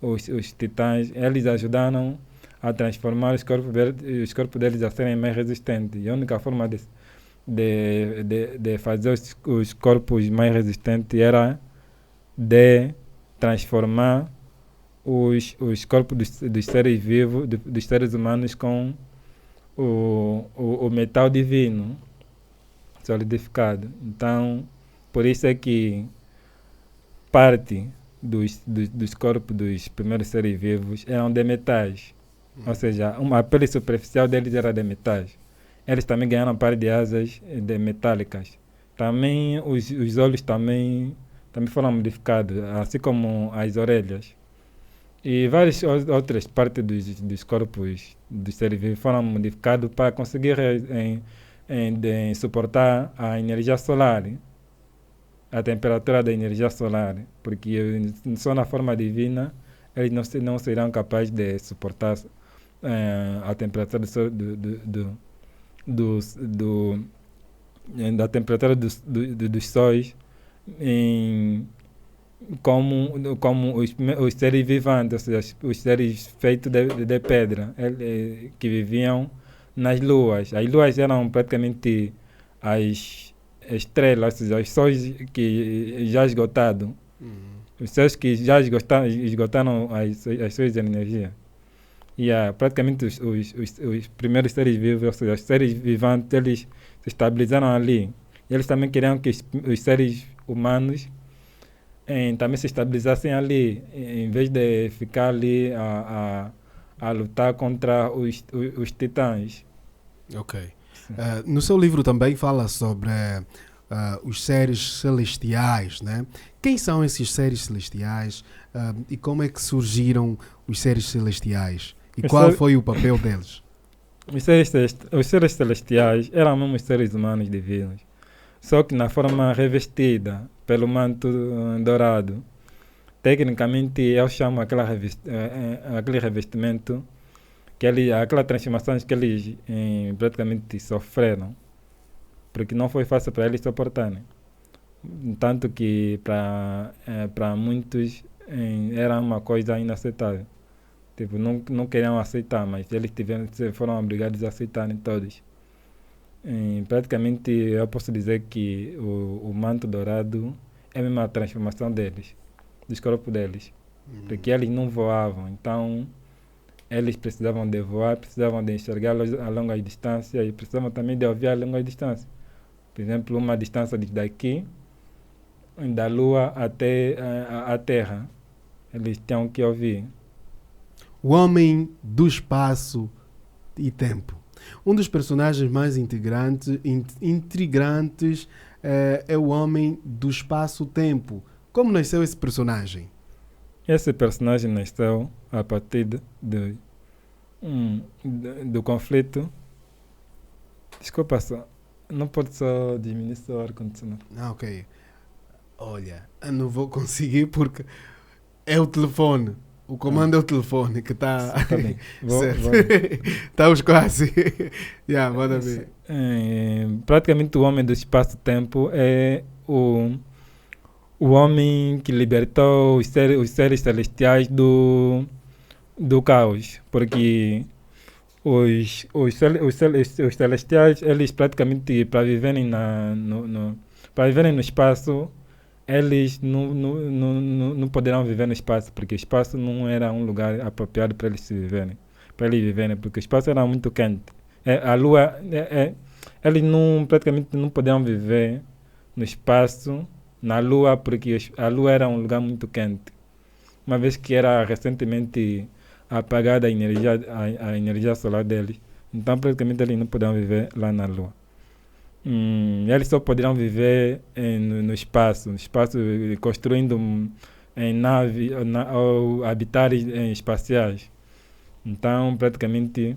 os titãs, eles ajudaram a transformar os corpos deles a serem mais resistentes. E a única forma de fazer os corpos mais resistentes era de transformar os corpos dos seres vivos, dos seres humanos, com o metal divino solidificado. Então, por isso é que parte dos corpos dos primeiros seres vivos eram de metais. Ou seja, a pele superficial deles era de metais. Eles também ganharam parte de asas de metálicas. Também os olhos também foram modificados, assim como as orelhas. E várias outras partes dos corpos dos seres vivos foram modificados para conseguir suportar a energia solar, a temperatura da energia solar, porque só na forma divina eles não serão capazes de suportar a temperatura da temperatura dos sóis como os seres viventes, ou seja, os seres feitos de pedra, que viviam nas luas. As luas eram praticamente as estrelas, ou seja, os sóis que já esgotados. Os sóis que já esgotaram as suas energias. E praticamente os primeiros seres vivos, ou seja, os seres viventes, eles se estabilizaram ali. E eles também queriam que os seres humanos também se estabilizassem ali, em vez de ficar ali a lutar contra os titãs. Ok. No seu livro também fala sobre os seres celestiais, né? Quem são esses seres celestiais e como é que surgiram os seres celestiais? E qual foi o papel deles? Os seres celestiais eram mesmo os seres humanos divinos, só que na forma revestida pelo manto dourado. Tecnicamente, eu chamo aquele revestimento, aquela transformação que eles praticamente sofreram, porque não foi fácil para eles suportarem. Tanto que para muitos era uma coisa inaceitável. Tipo, não queriam aceitar, mas eles foram obrigados a aceitarem todos. Praticamente, eu posso dizer que o manto dourado é a mesma transformação deles, dos corpos deles. Porque eles não voavam, então eles precisavam de voar, precisavam de enxergar a longas distâncias e precisavam também de ouvir a longas distâncias. Por exemplo, uma distância daqui, da Lua até a Terra, eles tinham que ouvir. O homem do espaço e tempo. Um dos personagens mais intrigantes é o homem do espaço-tempo. Como nasceu esse personagem? Esse personagem nasceu a partir do conflito. Desculpa só, não pode só diminuir o ar-condicionado. Ok. Olha, eu não vou conseguir porque é o telefone. O comando é o telefone que está. Tá bem. Estamos quase. Manda ver. Praticamente o homem do espaço-tempo é o homem que libertou os seres celestiais do caos. Porque os celestiais, eles praticamente, para viverem no espaço, eles não poderão viver no espaço, porque o espaço não era um lugar apropriado para eles viverem, porque o espaço era muito quente. A Lua, eles praticamente não poderão viver no espaço, na Lua, porque a Lua era um lugar muito quente, uma vez que era recentemente apagada a energia solar deles. Então praticamente eles não poderão viver lá na Lua. Eles só poderão viver no espaço, construindo em naves ou habitar em espaciais. Então, praticamente,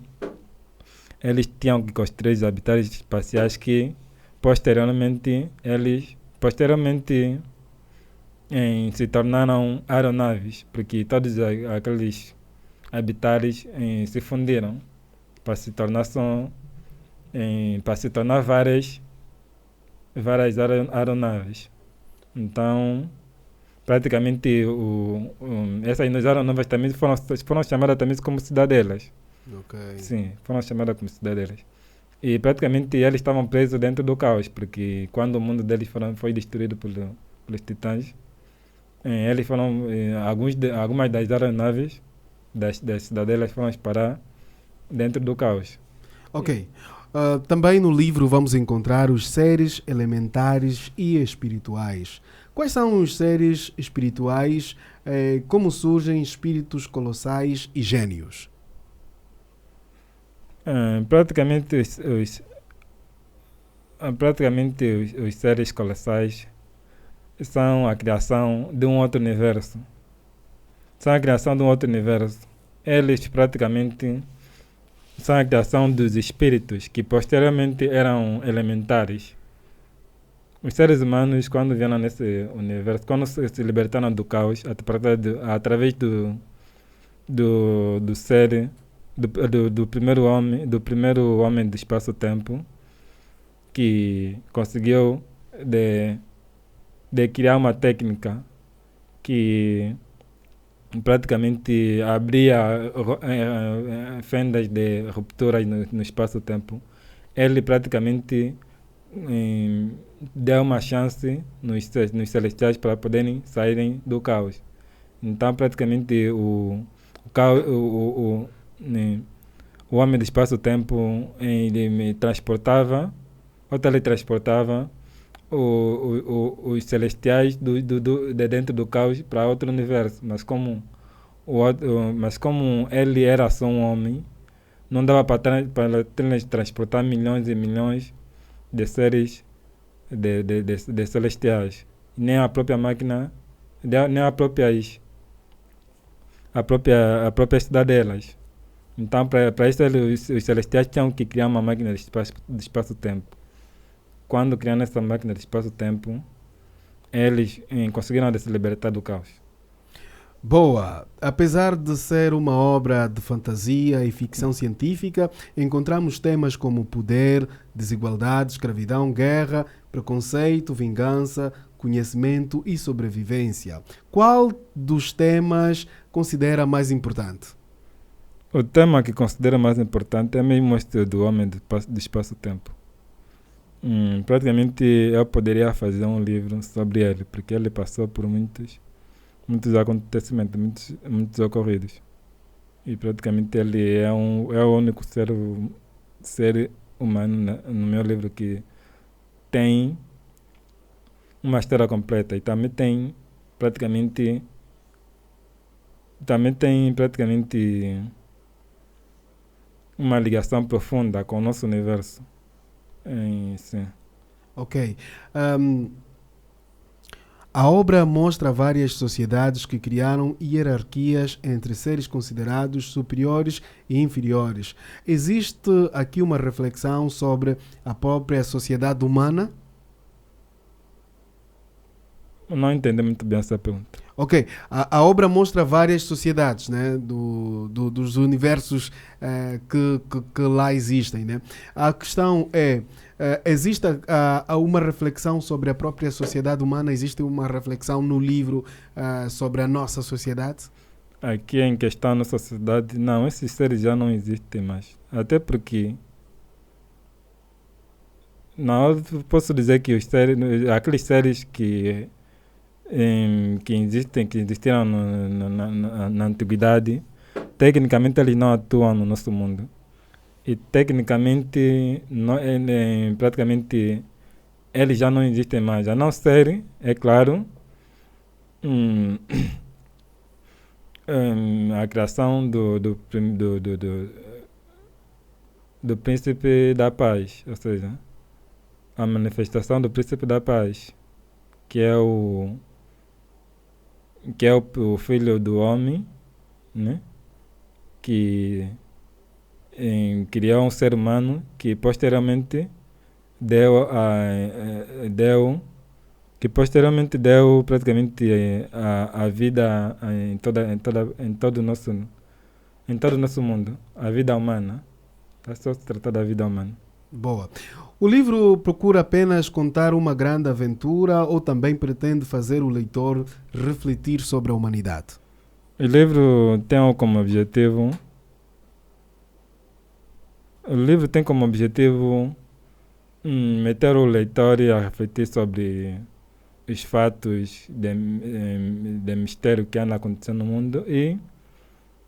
eles tinham que construir os habitares espaciais que, posteriormente, se tornaram aeronaves, porque todos aqueles habitares se fundiram para se tornar várias aeronaves. Então, praticamente, essas aeronaves também foram chamadas também como cidadelas. Okay. Sim, foram chamadas como cidadelas. E praticamente eles estavam presos dentro do caos, porque quando o mundo deles foi destruído pelos titãs, eles foram, algumas das aeronaves das cidadelas foram parar dentro do caos. Ok. Também no livro vamos encontrar os seres elementares e espirituais. Quais são os seres espirituais? Como surgem espíritos colossais e gênios? Praticamente os seres colossais são a criação de um outro universo. São a criação de um outro universo. Eles praticamente são a criação dos espíritos que posteriormente eram elementares. Os seres humanos, quando vieram nesse universo, quando se libertaram do caos, através do ser, do primeiro homem do espaço-tempo, que conseguiu de criar uma técnica que praticamente abria fendas de rupturas no espaço-tempo. Ele praticamente deu uma chance nos celestiais para poderem saírem do caos. Então, praticamente, o homem do espaço-tempo ele transportava ou teletransportava os celestiais de dentro do caos para outro universo. Mas como ele era só um homem, não dava para transportar milhões e milhões de seres de celestiais. Nem a própria máquina, nem a própria cidade delas. Então, para isso, os celestiais tinham que criar uma máquina de espaço-tempo. Quando criaram essa máquina de espaço-tempo, eles conseguiram se libertar do caos. Boa! Apesar de ser uma obra de fantasia e ficção científica, encontramos temas como poder, desigualdade, escravidão, guerra, preconceito, vingança, conhecimento e sobrevivência. Qual dos temas considera mais importante? O tema que considero mais importante é mesmo este do homem do espaço-tempo. Praticamente eu poderia fazer um livro sobre ele, porque ele passou por muitos acontecimentos, muitos ocorridos. E praticamente ele é o único ser humano no meu livro que tem uma história completa e também tem praticamente uma ligação profunda com o nosso universo. Sim. Ok. A obra mostra várias sociedades que criaram hierarquias entre seres considerados superiores e inferiores. Existe aqui uma reflexão sobre a própria sociedade humana? Não entendi muito bem essa pergunta. Ok, a obra mostra várias sociedades, né, dos universos que lá existem, né? A questão é, existe uma reflexão sobre a própria sociedade humana? Existe uma reflexão no livro sobre a nossa sociedade? Aqui em questão na sociedade, não, esses seres já não existem mais. Até porque não, eu posso dizer que aqueles seres que existiram na antiguidade, tecnicamente eles não atuam no nosso mundo. E tecnicamente, praticamente, eles já não existem mais. A não ser, é claro, a criação do príncipe da paz, ou seja, a manifestação do príncipe da paz, que é o filho do homem, né? Que criou um ser humano que posteriormente deu praticamente a vida em todo o nosso mundo, a vida humana. É só se tratar da vida humana. Boa. O livro procura apenas contar uma grande aventura ou também pretende fazer o leitor refletir sobre a humanidade? O livro tem como objetivo meter o leitor a refletir sobre os fatos de mistério que anda acontecendo no mundo e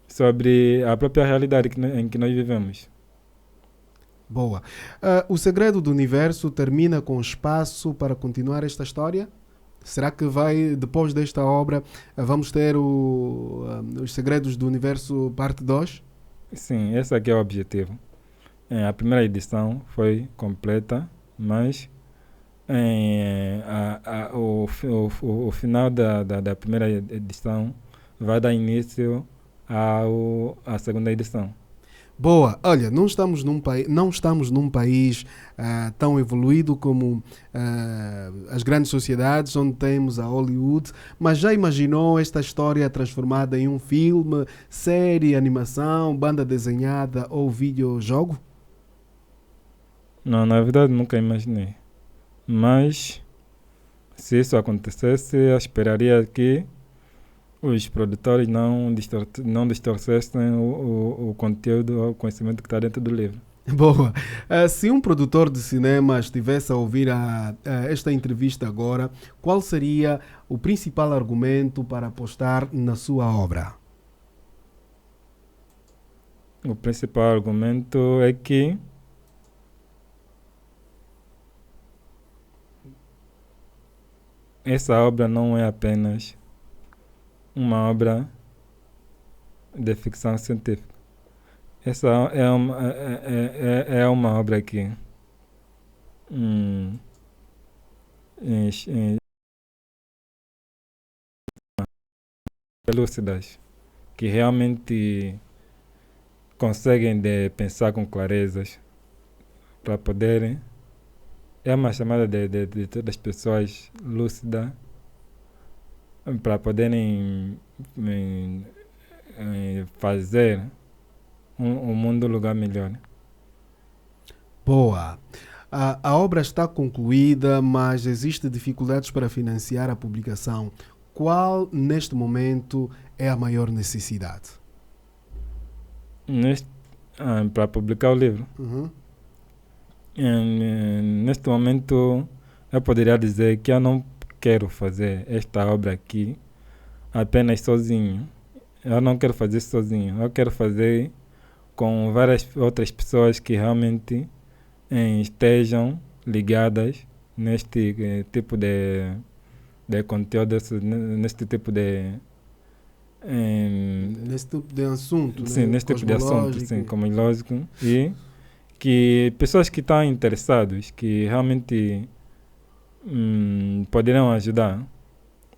sobre a própria realidade em que nós vivemos. Boa. O Segredo do Universo termina com espaço para continuar esta história? Será que vai, depois desta obra, vamos ter os Segredos do Universo parte 2? Sim, esse aqui é o objetivo. A primeira edição foi completa, mas o final da primeira edição vai dar início à segunda edição. Boa, olha, não estamos num país tão evoluído como as grandes sociedades onde temos a Hollywood, mas já imaginou esta história transformada em um filme, série, animação, banda desenhada ou videojogo? Não, na verdade nunca imaginei. Mas se isso acontecesse, eu esperaria que os produtores não distorcessem o conteúdo, o conhecimento que está dentro do livro. Boa. Se um produtor de cinema estivesse a ouvir esta entrevista agora, qual seria o principal argumento para apostar na sua obra? O principal argumento é que essa obra não é apenas uma obra de ficção científica. Essa é uma obra que lúcidas, que realmente conseguem pensar com clarezas para poderem. É uma chamada de todas as pessoas lúcidas para poderem fazer um mundo um lugar melhor. Boa. A obra está concluída, mas existem dificuldades para financiar a publicação. Qual, neste momento, é a maior necessidade? Para publicar o livro? Uhum. Neste momento, eu poderia dizer que eu não quero fazer esta obra aqui apenas sozinho. Eu não quero fazer sozinho. Eu quero fazer com várias outras pessoas que realmente estejam ligadas neste tipo de conteúdo, neste tipo de nesse tipo de assunto, sim, né? neste tipo de assunto, sim, cosmológico, e que pessoas que estão interessadas, que realmente poderão ajudar,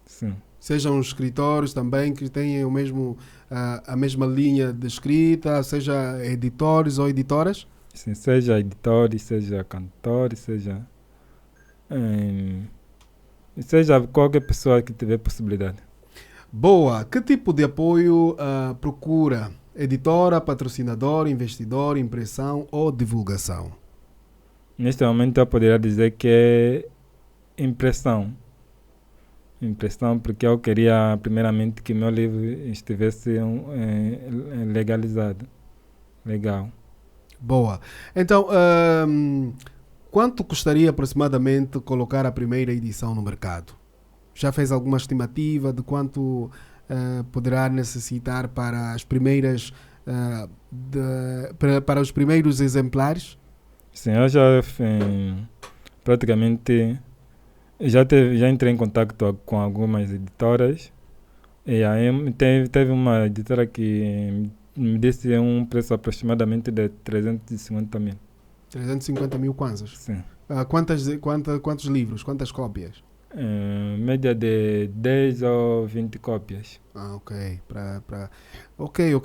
sim. Sejam escritores também que tenham a mesma linha de escrita, seja editores ou editoras? Sim, seja editores, seja cantores, seja qualquer pessoa que tiver possibilidade. Boa. Que tipo de apoio procura? Editora, patrocinador, investidor, impressão ou divulgação? Neste momento eu poderia dizer que é impressão. Impressão, porque eu queria primeiramente que meu livro estivesse legalizado. Legal. Boa. Então, quanto custaria aproximadamente colocar a primeira edição no mercado? Já fez alguma estimativa de quanto poderá necessitar para as primeiras para os primeiros exemplares? Sim, eu já praticamente já entrei em contato com algumas editoras e aí teve uma editora que me disse um preço aproximadamente de 350 mil. 350 mil kwanzas? Sim. Quantos livros? Quantas cópias? Média de 10 ou 20 cópias. Ok. Ok.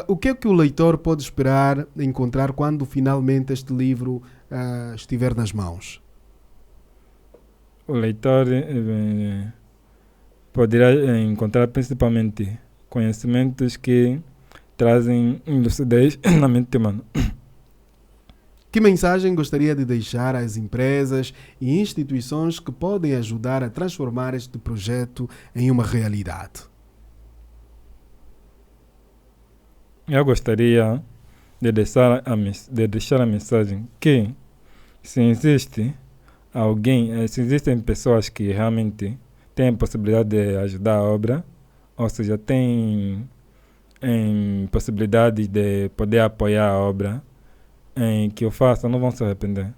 O que é que o leitor pode esperar encontrar quando finalmente este livro estiver nas mãos? O leitor poderá encontrar principalmente conhecimentos que trazem lucidez na mente humana. Que mensagem gostaria de deixar às empresas e instituições que podem ajudar a transformar este projeto em uma realidade? Eu gostaria de deixar a mensagem que se existem pessoas que realmente têm a possibilidade de ajudar a obra, ou seja, têm possibilidade de poder apoiar a obra, que eu faço, não vão se arrepender.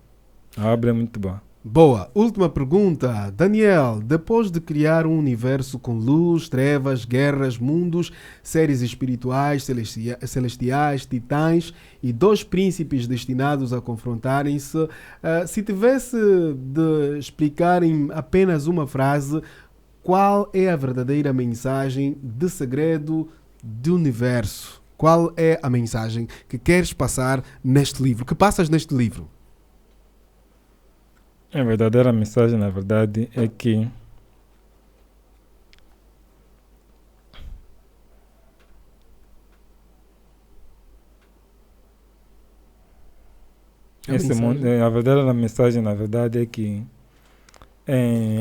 A obra é muito boa. Boa. Última pergunta. Daniel, depois de criar um universo com luz, trevas, guerras, mundos, seres espirituais, celestiais, titãs e 2 príncipes destinados a confrontarem-se, se tivesse de explicar em apenas uma frase, qual é a verdadeira mensagem de segredo do universo? Qual é a mensagem que queres passar neste livro? Que passas neste livro? A verdadeira mensagem, na verdade, é que a verdadeira mensagem, na verdade, é que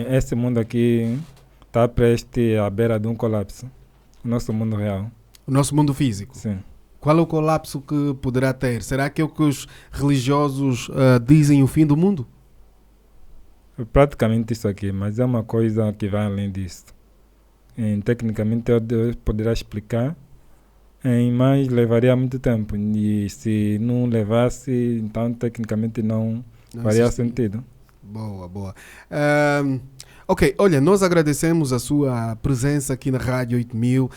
esse mundo aqui está prestes à beira de um colapso. O nosso mundo real. O nosso mundo físico? Sim. Qual é o colapso que poderá ter? Será que é o que os religiosos dizem o fim do mundo? Praticamente isso aqui, mas é uma coisa que vai além disso. Tecnicamente eu poderia explicar, mas levaria muito tempo. E se não levasse, então tecnicamente não faria sentido. Boa, boa. Ok, olha, nós agradecemos a sua presença aqui na Rádio 8000.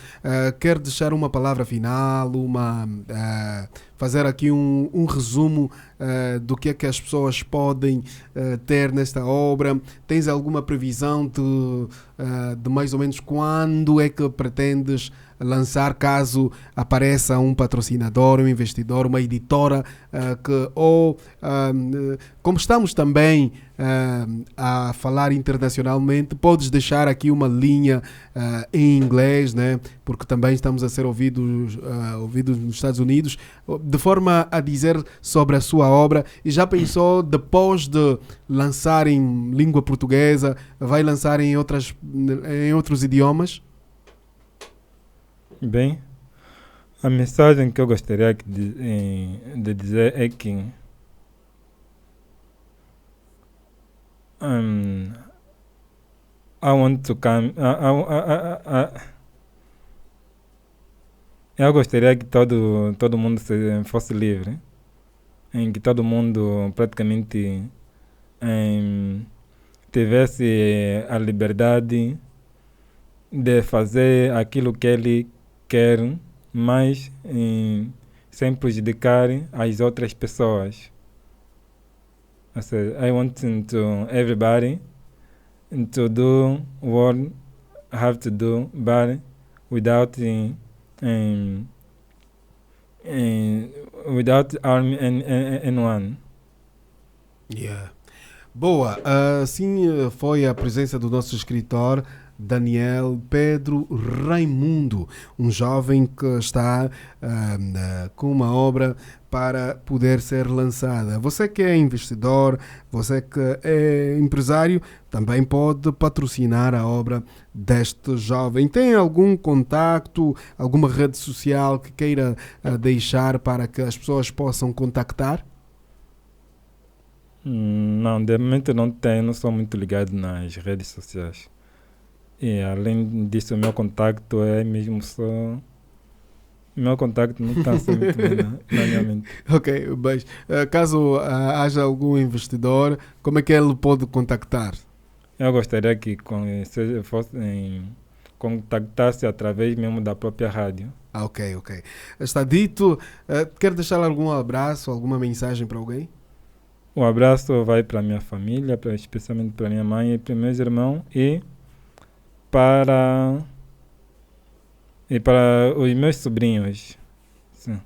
Quer deixar uma palavra final, fazer aqui um resumo do que é que as pessoas podem ter nesta obra? Tens alguma previsão de mais ou menos quando é que pretendes lançar, caso apareça um patrocinador, um investidor, uma editora, como estamos também a falar internacionalmente, podes deixar aqui uma linha em inglês, né? Porque também estamos a ser ouvidos nos Estados Unidos, de forma a dizer sobre a sua obra. E já pensou, depois de lançar em língua portuguesa, vai lançar em outros idiomas? Bem, a mensagem que eu gostaria de dizer é que I want to come. Eu gostaria que todo mundo fosse livre, em que todo mundo praticamente tivesse a liberdade de fazer aquilo que ele quer, mas sem prejudicar as outras pessoas. I want to everybody to do what have to do, but without harm anyone. Yeah. Boa, assim foi a presença do nosso escritor Daniel Pedro Raimundo, um jovem que está com uma obra para poder ser lançada. Você que é investidor, você que é empresário, também pode patrocinar a obra deste jovem. Tem algum contacto, alguma rede social que queira deixar para que as pessoas possam contactar? Não, de momento não tenho, não sou muito ligado nas redes sociais. E além disso, o meu contacto é mesmo só... Meu contacto não está assim muito bem na minha mente. Ok, mas caso haja algum investidor, como é que ele pode contactar? Eu gostaria que contactasse através mesmo da própria rádio. Ok. Está dito. Quer deixar algum abraço, alguma mensagem para alguém? O abraço vai para minha família, especialmente para minha mãe e para meus irmãos e para os meus sobrinhos. Sim.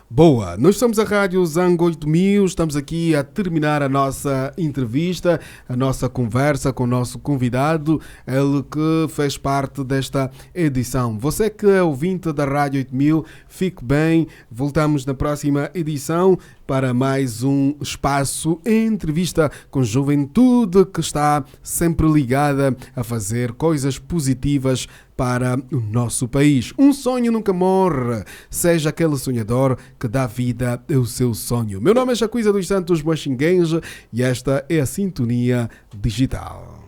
Boa, nós somos a Rádio Zango 8000, estamos aqui a terminar a nossa entrevista, a nossa conversa com o nosso convidado, ele que fez parte desta edição. Você que é ouvinte da Rádio 8000, fique bem, voltamos na próxima edição para mais um espaço em entrevista com juventude que está sempre ligada a fazer coisas positivas para o nosso país. Um sonho nunca morre. Seja aquele sonhador que dá vida ao seu sonho. Meu nome é Jacuíza dos Santos Boachinguense e esta é a Sintonia Digital.